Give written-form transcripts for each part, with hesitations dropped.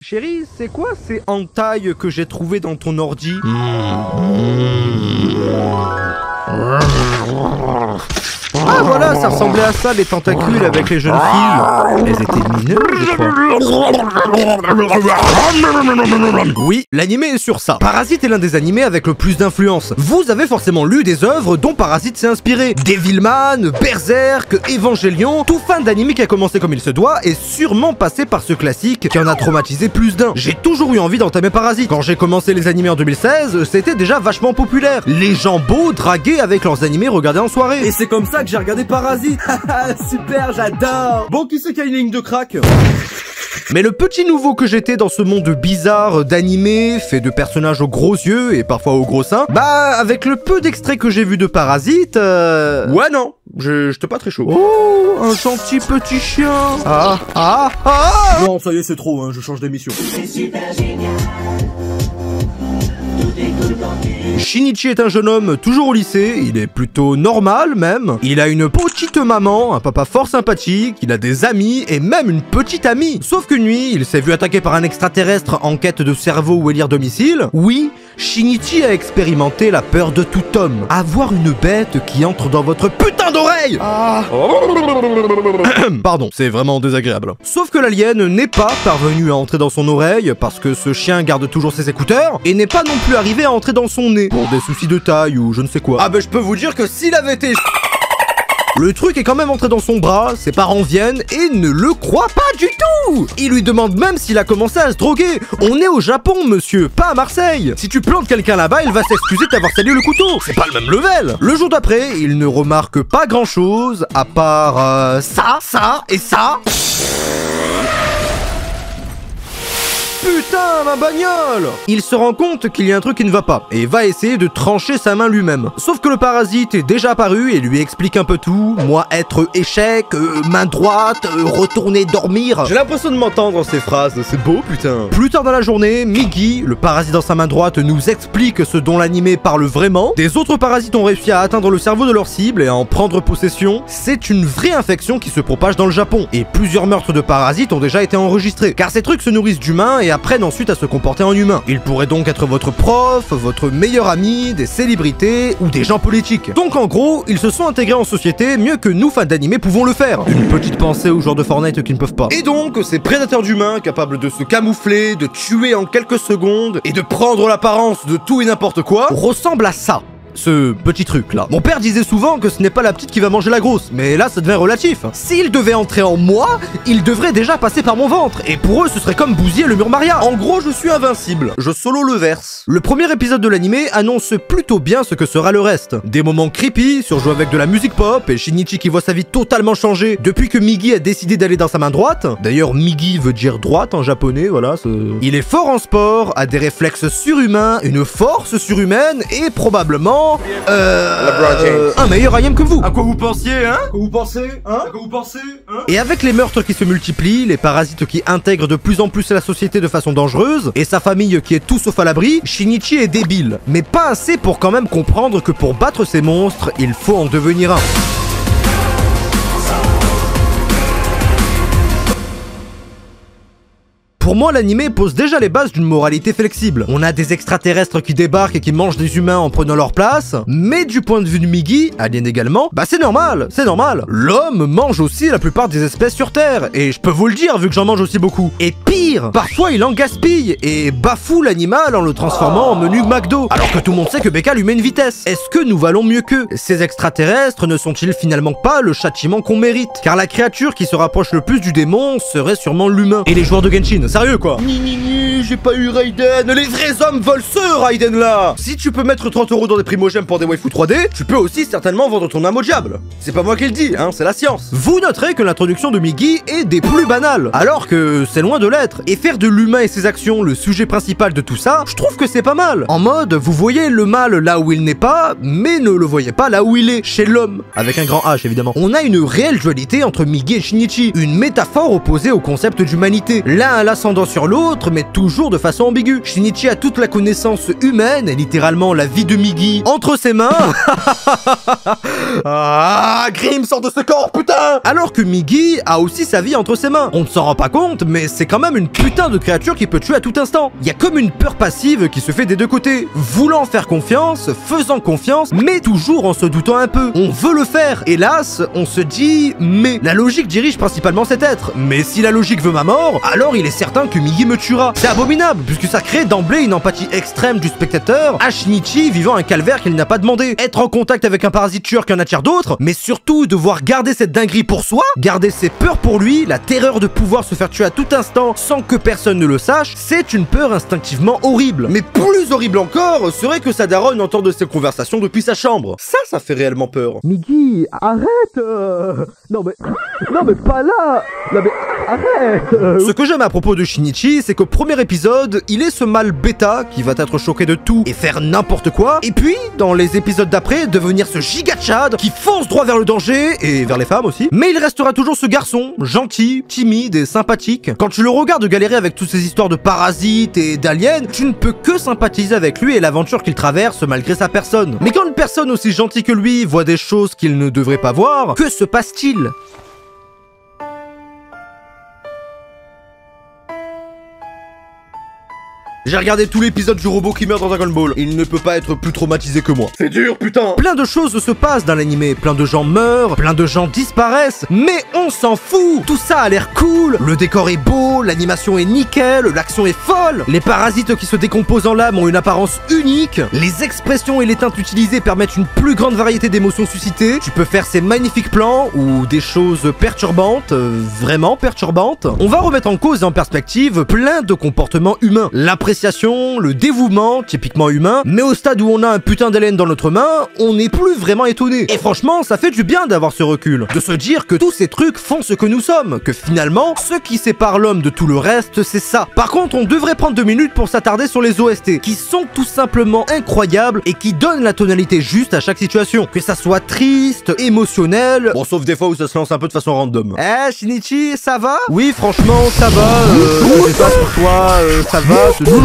Chérie, c'est quoi ces hentai que j'ai trouvé dans ton ordi? Ah voilà, ça ressemblait à ça, les tentacules avec les jeunes filles. Elles étaient mineures, je crois. Oui, l'animé est sur ça. Parasite est l'un des animés avec le plus d'influence. Vous avez forcément lu des œuvres dont Parasite s'est inspiré. Devilman, Berserk, Evangelion, tout fan d'animé qui a commencé comme il se doit est sûrement passé par ce classique qui en a traumatisé plus d'un. J'ai toujours eu envie d'entamer Parasite. Quand j'ai commencé les animés en 2016, c'était déjà vachement populaire. Les gens beaux draguaient avec leurs animés regardés en soirée. Et c'est comme ça que j'ai regardé Parasite. Super, j'adore. Bon, qui c'est qui a une ligne de crack? Mais le petit nouveau que j'étais dans ce monde bizarre d'animé, fait de personnages aux gros yeux et parfois aux gros seins, bah avec le peu d'extraits que j'ai vu de Parasite, ouais non, j'étais pas très chaud. Oh, un gentil petit chien. Ah. Non, ça y est, c'est trop, hein, je change d'émission. C'est super génial. Shinichi est un jeune homme toujours au lycée, il est plutôt normal même. Il a une petite maman, un papa fort sympathique, il a des amis et même une petite amie. Sauf qu'une nuit, il s'est vu attaquer par un extraterrestre en quête de cerveau ou élire domicile. Oui, Shinichi a expérimenté la peur de tout homme. Avoir une bête qui entre dans votre putain d'oreille. Pardon, c'est vraiment désagréable. Sauf que l'alien n'est pas parvenu à entrer dans son oreille parce que ce chien garde toujours ses écouteurs et n'est pas non plus arrivé à entrer dans son nez pour des soucis de taille ou je ne sais quoi. Ah bah je peux vous dire que s'il avait été... Le truc est quand même entré dans son bras, ses parents viennent et ne le croient pas du tout. Ils lui demandent même s'il a commencé à se droguer. On est au Japon, monsieur, pas à Marseille. Si tu plantes quelqu'un là-bas, il va s'excuser de t'avoir sali le couteau. C'est pas le même level. Le jour d'après, il ne remarque pas grand-chose, à part ça et ça. Putain, ma bagnole! Il se rend compte qu'il y a un truc qui ne va pas, et va essayer de trancher sa main lui-même. Sauf que le parasite est déjà apparu et lui explique un peu tout. Moi, être échec, main droite, retourner dormir. J'ai l'impression de m'entendre dans ces phrases, c'est beau, putain. Plus tard dans la journée, Migi, le parasite dans sa main droite, nous explique ce dont l'animé parle vraiment. Des autres parasites ont réussi à atteindre le cerveau de leur cible et à en prendre possession. C'est une vraie infection qui se propage dans le Japon, et plusieurs meurtres de parasites ont déjà été enregistrés, car ces trucs se nourrissent d'humains et apprennent ensuite à se comporter en humain. Ils pourraient donc être votre prof, votre meilleur ami, des célébrités ou des gens politiques. Donc en gros, ils se sont intégrés en société mieux que nous fans d'animé pouvons le faire. Une petite pensée aux joueurs de Fortnite qui ne peuvent pas. Et donc, ces prédateurs d'humains capables de se camoufler, de tuer en quelques secondes et de prendre l'apparence de tout et n'importe quoi, ressemblent à ça. Ce petit truc là. Mon père disait souvent que ce n'est pas la petite qui va manger la grosse, mais là ça devient relatif. S'il devait entrer en moi, il devrait déjà passer par mon ventre, et pour eux ce serait comme bousiller le mur Maria. En gros je suis invincible, je solo le verse. Le premier épisode de l'animé annonce plutôt bien ce que sera le reste. Des moments creepy, surjoués avec de la musique pop, et Shinichi qui voit sa vie totalement changer depuis que Migi a décidé d'aller dans sa main droite. D'ailleurs Migi veut dire droite en japonais, voilà. Il est fort en sport, a des réflexes surhumains, une force surhumaine, et probablement un meilleur IM que vous. À quoi vous pensiez, hein? À quoi vous pensez, hein? À quoi vous pensez, hein? Et avec les meurtres qui se multiplient, les parasites qui intègrent de plus en plus la société de façon dangereuse, et sa famille qui est tout sauf à l'abri, Shinichi est débile. Mais pas assez pour quand même comprendre que pour battre ces monstres, il faut en devenir un. Pour moi, l'animé pose déjà les bases d'une moralité flexible. On a des extraterrestres qui débarquent et qui mangent des humains en prenant leur place, mais du point de vue de Migi, alien également, bah c'est normal. L'homme mange aussi la plupart des espèces sur Terre, et je peux vous le dire vu que j'en mange aussi beaucoup. Et pire, parfois il en gaspille, et bafoue l'animal en le transformant en menu McDo, alors que tout le monde sait que Becca lui met une vitesse. Est-ce que nous valons mieux qu'eux? Ces extraterrestres ne sont-ils finalement pas le châtiment qu'on mérite? Car la créature qui se rapproche le plus du démon serait sûrement l'humain. Et les joueurs de Genshin, sérieux quoi? J'ai pas eu Raiden. Les vrais hommes veulent ce Raiden là. Si tu peux mettre 30 € dans des primogèmes pour des waifus 3D, tu peux aussi certainement vendre ton âme au diable. C'est pas moi qui le dis, hein, c'est la science. Vous noterez que l'introduction de Migi est des plus banales, alors que c'est loin de l'être. Et faire de l'humain et ses actions le sujet principal de tout ça, je trouve que c'est pas mal. En mode, vous voyez le mal là où il n'est pas, mais ne le voyez pas là où il est, chez l'homme. Avec un grand H évidemment. On a une réelle dualité entre Migi et Shinichi, une métaphore opposée au concept d'humanité. L'un a l'ascendant sur l'autre, mais toujours toujours de façon ambiguë. Shinichi a toute la connaissance humaine et littéralement la vie de Migi entre ses mains. Ah, Grim, sort de ce corps, putain! Alors que Migi a aussi sa vie entre ses mains. On ne s'en rend pas compte, mais c'est quand même une putain de créature qui peut tuer à tout instant. Il y a comme une peur passive qui se fait des deux côtés. Voulant faire confiance, faisant confiance, mais toujours en se doutant un peu. On veut le faire. Hélas, on se dit, mais la logique dirige principalement cet être. Mais si la logique veut ma mort, alors il est certain que Migi me tuera. C'est abominable, puisque ça crée d'emblée une empathie extrême du spectateur à Shinichi vivant un calvaire qu'il n'a pas demandé. Être en contact avec un parasite tueur qui en attire d'autres, mais surtout devoir garder cette dinguerie pour soi, garder ses peurs pour lui, la terreur de pouvoir se faire tuer à tout instant sans que personne ne le sache, c'est une peur instinctivement horrible. Mais plus horrible encore serait que sa daronne entende ces conversations depuis sa chambre. Ça fait réellement peur. Migi, arrête Non mais pas là. Non mais arrête Ce que j'aime à propos de Shinichi, c'est qu'au premier épisode, il est ce mâle bêta qui va être choqué de tout et faire n'importe quoi, et puis, dans les épisodes d'après, devenir ce giga Chad qui fonce droit vers le danger, et vers les femmes aussi, mais il restera toujours ce garçon, gentil, timide et sympathique. Quand tu le regardes galérer avec toutes ces histoires de parasites et d'aliens, tu ne peux que sympathiser avec lui et l'aventure qu'il traverse malgré sa personne. Mais quand une personne aussi gentille que lui voit des choses qu'il ne devrait pas voir, que se passe-t-il ? J'ai regardé tout l'épisode du robot qui meurt dans Dragon Ball. Il ne peut pas être plus traumatisé que moi. C'est dur, putain. Plein de choses se passent dans l'animé. Plein de gens meurent, plein de gens disparaissent. Mais on s'en fout. Tout ça a l'air cool. Le décor est beau, l'animation est nickel, l'action est folle. Les parasites qui se décomposent en lame ont une apparence unique. Les expressions et les teintes utilisées permettent une plus grande variété d'émotions suscitées. Tu peux faire ces magnifiques plans ou des choses perturbantes, vraiment perturbantes. On va remettre en cause et en perspective plein de comportements humains. Le dévouement, typiquement humain, mais au stade où on a un putain d'haleine dans notre main, on n'est plus vraiment étonné. Et franchement, ça fait du bien d'avoir ce recul, de se dire que tous ces trucs font ce que nous sommes, que finalement, ce qui sépare l'homme de tout le reste, c'est ça. Par contre, on devrait prendre 2 minutes pour s'attarder sur les OST, qui sont tout simplement incroyables et qui donnent la tonalité juste à chaque situation. Que ça soit triste, émotionnel, bon, sauf des fois où ça se lance un peu de façon random. Eh, Shinichi, ça va? Oui, franchement, ça va, je sais pas sur toi, ça va, je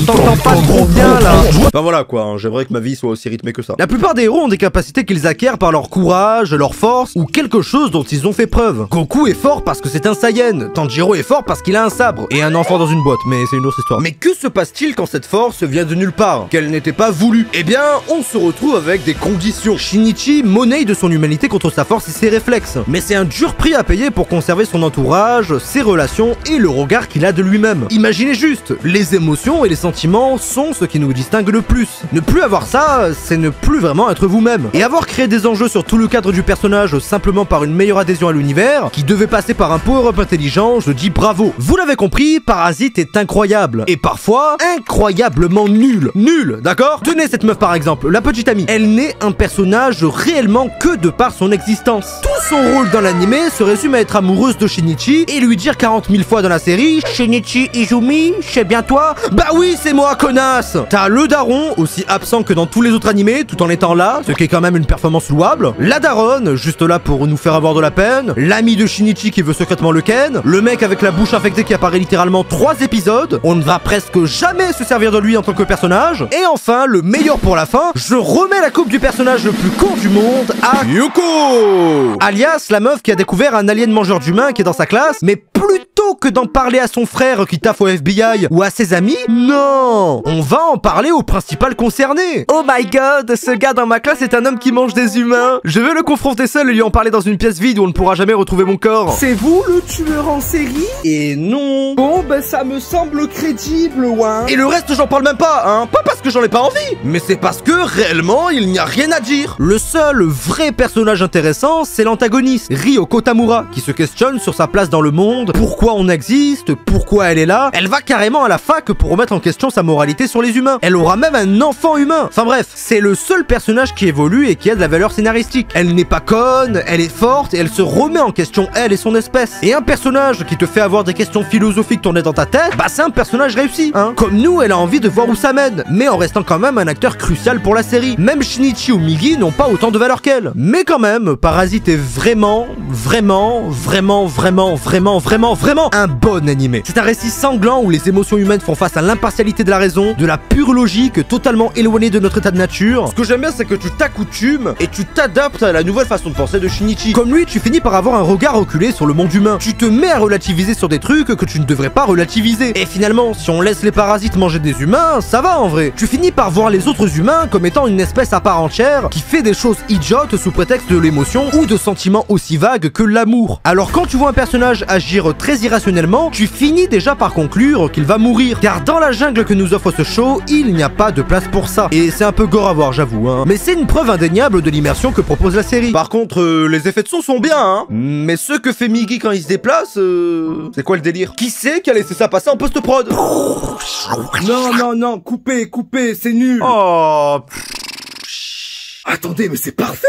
t'entends pas trop bien là. Enfin voilà quoi, hein, j'aimerais que ma vie soit aussi rythmée que ça. La plupart des héros ont des capacités qu'ils acquièrent par leur courage, leur force ou quelque chose dont ils ont fait preuve. Goku est fort parce que c'est un Saiyan, Tanjiro est fort parce qu'il a un sabre et un enfant dans une boîte, mais c'est une autre histoire. Mais que se passe-t-il quand cette force vient de nulle part, qu'elle n'était pas voulue? Eh bien, on se retrouve avec des conditions. Shinichi monnaie de son humanité contre sa force et ses réflexes, mais c'est un dur prix à payer pour conserver son entourage, ses relations et le regard qu'il a de lui-même. Imaginez juste, les émotions et les sentiments sont ce qui nous distingue le plus. Ne plus avoir ça, c'est ne plus vraiment être vous-même. Et avoir créé des enjeux sur tout le cadre du personnage simplement par une meilleure adhésion à l'univers, qui devait passer par un power-up intelligent, je dis bravo. Vous l'avez compris, Parasite est incroyable. Et parfois, incroyablement nul. Nul, d'accord? Tenez cette meuf par exemple, la petite amie. Elle n'est un personnage réellement que de par son existence. Tout son rôle dans l'animé se résume à être amoureuse de Shinichi et lui dire 40 000 fois dans la série Shinichi Izumi, c'est bien toi? Bah oui, c'est moi, connasse! T'as le daron, aussi absent que dans tous les autres animés, tout en étant là, ce qui est quand même une performance louable. La daronne, juste là pour nous faire avoir de la peine. L'ami de Shinichi qui veut secrètement le ken. Le mec avec la bouche infectée qui apparaît littéralement 3 épisodes. On ne va presque jamais se servir de lui en tant que personnage. Et enfin, le meilleur pour la fin, je remets la coupe du personnage le plus con du monde à Yuko! Alias la meuf qui a découvert un alien mangeur d'humains qui est dans sa classe, mais plutôt que d'en parler à son frère qui taffe au FBI ou à ses amis, non, on va en parler au principal concerné. Oh my god, ce gars dans ma classe est un homme qui mange des humains. Je vais le confronter seul et lui en parler dans une pièce vide où on ne pourra jamais retrouver mon corps. C'est vous le tueur en série? Et non. Bon, ben ça me semble crédible, ouais. Et le reste, j'en parle même pas, hein. Pas parce que j'en ai pas envie, mais c'est parce que réellement, il n'y a rien à dire. Le seul vrai personnage intéressant, c'est l'antagoniste, Ryoko Tamura, qui se questionne sur sa place dans le monde, pourquoi on existe, pourquoi elle est là. Elle va carrément à la fac pour remettre en question sa moralité sur les humains. Elle aura même un enfant humain. Enfin bref, c'est le seul personnage qui évolue et qui a de la valeur scénaristique. Elle n'est pas conne, elle est forte et elle se remet en question elle et son espèce. Et un personnage qui te fait avoir des questions philosophiques tournées dans ta tête, bah c'est un personnage réussi, hein. Comme nous, elle a envie de voir où ça mène, mais en restant quand même un acteur crucial pour la série. Même Shinichi ou Migi n'ont pas autant de valeur qu'elle. Mais quand même, Parasite est vraiment vraiment un bon animé. C'est un récit sanglant où les émotions humaines font face à l'impartialité de la raison, de la pure logique totalement éloignée de notre état de nature. Ce que j'aime bien, c'est que tu t'accoutumes et tu t'adaptes à la nouvelle façon de penser de Shinichi. Comme lui, tu finis par avoir un regard reculé sur le monde humain. Tu te mets à relativiser sur des trucs que tu ne devrais pas relativiser. Et finalement, si on laisse les parasites manger des humains, ça va en vrai. Tu finis par voir les autres humains comme étant une espèce à part entière qui fait des choses idiotes sous prétexte de l'émotion ou de sentiments aussi vagues que l'amour. Alors quand tu vois un personnage agir très irrationnellement, tu finis déjà par conclure qu'il va mourir. Car dans la jungle que nous offre ce show, il n'y a pas de place pour ça. Et c'est un peu gore à voir, j'avoue, hein. Mais c'est une preuve indéniable de l'immersion que propose la série. Par contre, les effets de son sont bien, hein. Mais ce que fait Migi quand il se déplace, c'est quoi le délire? Qui c'est qui a laissé ça passer en post-prod? Non, coupez, c'est nul. Oh. Attendez, mais c'est parfait.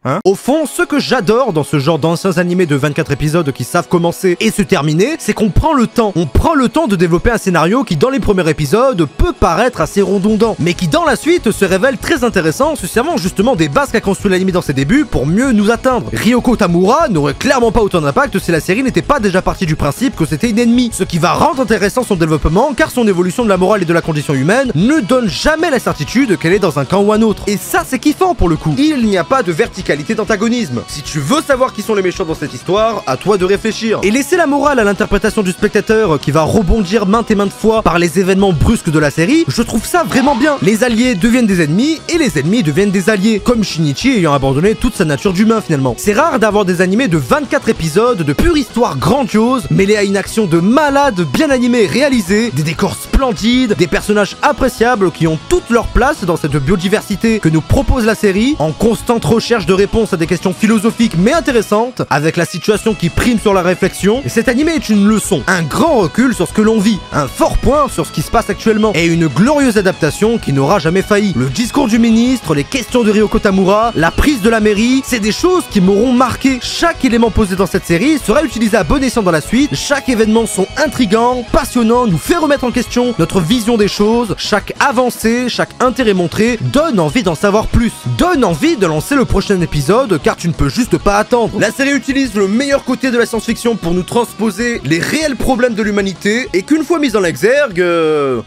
Hein? Au fond, ce que j'adore dans ce genre d'anciens animés de 24 épisodes qui savent commencer et se terminer, c'est qu'on prend le temps. On prend le temps de développer un scénario qui, dans les premiers épisodes, peut paraître assez redondant, mais qui, dans la suite, se révèle très intéressant, se servant justement des bases qu'a construit l'anime dans ses débuts pour mieux nous atteindre. Ryoko Tamura n'aurait clairement pas autant d'impact si la série n'était pas déjà partie du principe que c'était une ennemie, ce qui va rendre intéressant son développement, car son évolution de la morale et de la condition humaine ne donne jamais la certitude qu'elle est dans un camp ou un autre. Et ça, c'est kiffant pour le coup. Il n'y a pas de verticalité d'antagonisme. Si tu veux savoir qui sont les méchants dans cette histoire, à toi de réfléchir. Et laisser la morale à l'interprétation du spectateur qui va rebondir maintes et maintes fois par les événements brusques de la série, je trouve ça vraiment bien. Les alliés deviennent des ennemis et les ennemis deviennent des alliés, comme Shinichi ayant abandonné toute sa nature d'humain finalement. C'est rare d'avoir des animés de 24 épisodes de pure histoire grandiose, mêlée à une action de malade bien animée réalisée, des décors splendides, des personnages appréciables qui ont toute leur place dans cette biodiversité que nous propose la série, en constante recherche de réponse à des questions philosophiques mais intéressantes, avec la situation qui prime sur la réflexion. Et cet animé est une leçon, un grand recul sur ce que l'on vit, un fort point sur ce qui se passe actuellement, et une glorieuse adaptation qui n'aura jamais failli. Le discours du ministre, les questions de Ryoko Tamura, la prise de la mairie, c'est des choses qui m'auront marqué. Chaque élément posé dans cette série sera utilisé à bon escient dans la suite, chaque événement sont intrigants, passionnants, nous fait remettre en question notre vision des choses, chaque avancée, chaque intérêt montré donne envie d'en savoir plus, donne envie de lancer le prochain épisode, car tu ne peux juste pas attendre. La série utilise le meilleur côté de la science-fiction pour nous transposer les réels problèmes de l'humanité, et qu'une fois mis en exergue,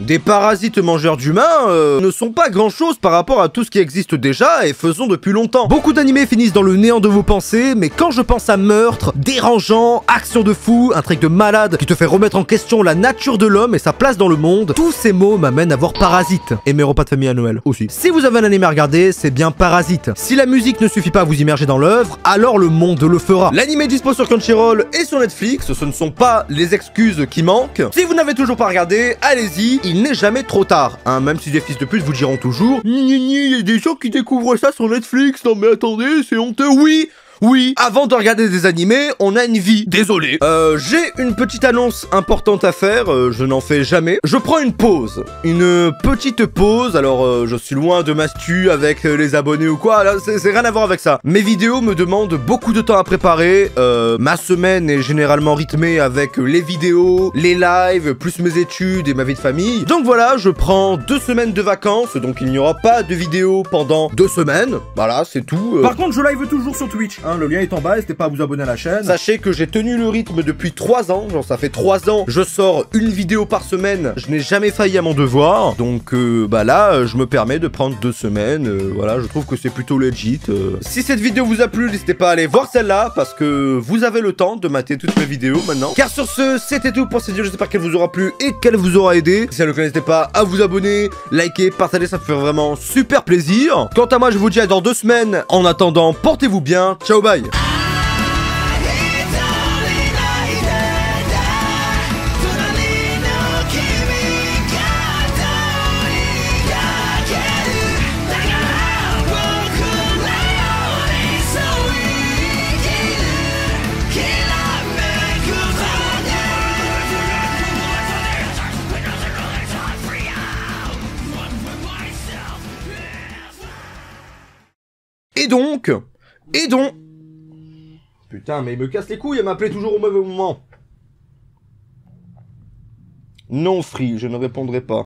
des parasites mangeurs d'humains ne sont pas grand-chose par rapport à tout ce qui existe déjà et faisons depuis longtemps. Beaucoup d'animés finissent dans le néant de vos pensées, mais quand je pense à meurtre, dérangeant, action de fou, intrigue de malade qui te fait remettre en question la nature de l'homme et sa place dans le monde, tous ces mots m'amènent à voir Parasite. Et mes repas de famille à Noël aussi. Si vous avez un anime à regarder, c'est bien Parasite. Si la musique ne suffit pas à vous immerger dans l'œuvre, alors le monde le fera. L'anime est dispo sur Crunchyroll et sur Netflix, ce ne sont pas les excuses qui manquent. Si vous n'avez toujours pas regardé, allez-y, il n'est jamais trop tard, hein, même si des fils de pute vous diront toujours il y a des gens qui découvrent ça sur Netflix, non mais attendez, c'est honteux, oui, avant de regarder des animés, on a une vie. Désolé. J'ai une petite annonce importante à faire, je n'en fais jamais. Je prends une pause. Une petite pause, alors je suis loin de m'astu avec les abonnés ou quoi, là c'est rien à voir avec ça. Mes vidéos me demandent beaucoup de temps à préparer, ma semaine est généralement rythmée avec les vidéos, les lives, plus mes études et ma vie de famille. Donc voilà, je prends 2 semaines de vacances, donc il n'y aura pas de vidéo pendant 2 semaines. Voilà, c'est tout. Par contre, je live toujours sur Twitch. Le lien est en bas, n'hésitez pas à vous abonner à la chaîne. Sachez que j'ai tenu le rythme depuis 3 ans, genre ça fait 3 ans, je sors une vidéo par semaine, je n'ai jamais failli à mon devoir, donc bah là, je me permets de prendre 2 semaines, voilà, je trouve que c'est plutôt legit. Si cette vidéo vous a plu, n'hésitez pas à aller voir celle-là, parce que vous avez le temps de mater toutes mes vidéos maintenant. Car sur ce, c'était tout pour cette vidéo, j'espère qu'elle vous aura plu et qu'elle vous aura aidé. Si c'est le cas, n'hésitez pas à vous abonner, liker, partager, ça me fait vraiment super plaisir. Quant à moi, je vous dis à dans 2 semaines, en attendant, portez-vous bien, ciao bye. Et donc... Putain, mais il me casse les couilles à m'appeler toujours au mauvais moment. Non, Free, je ne répondrai pas.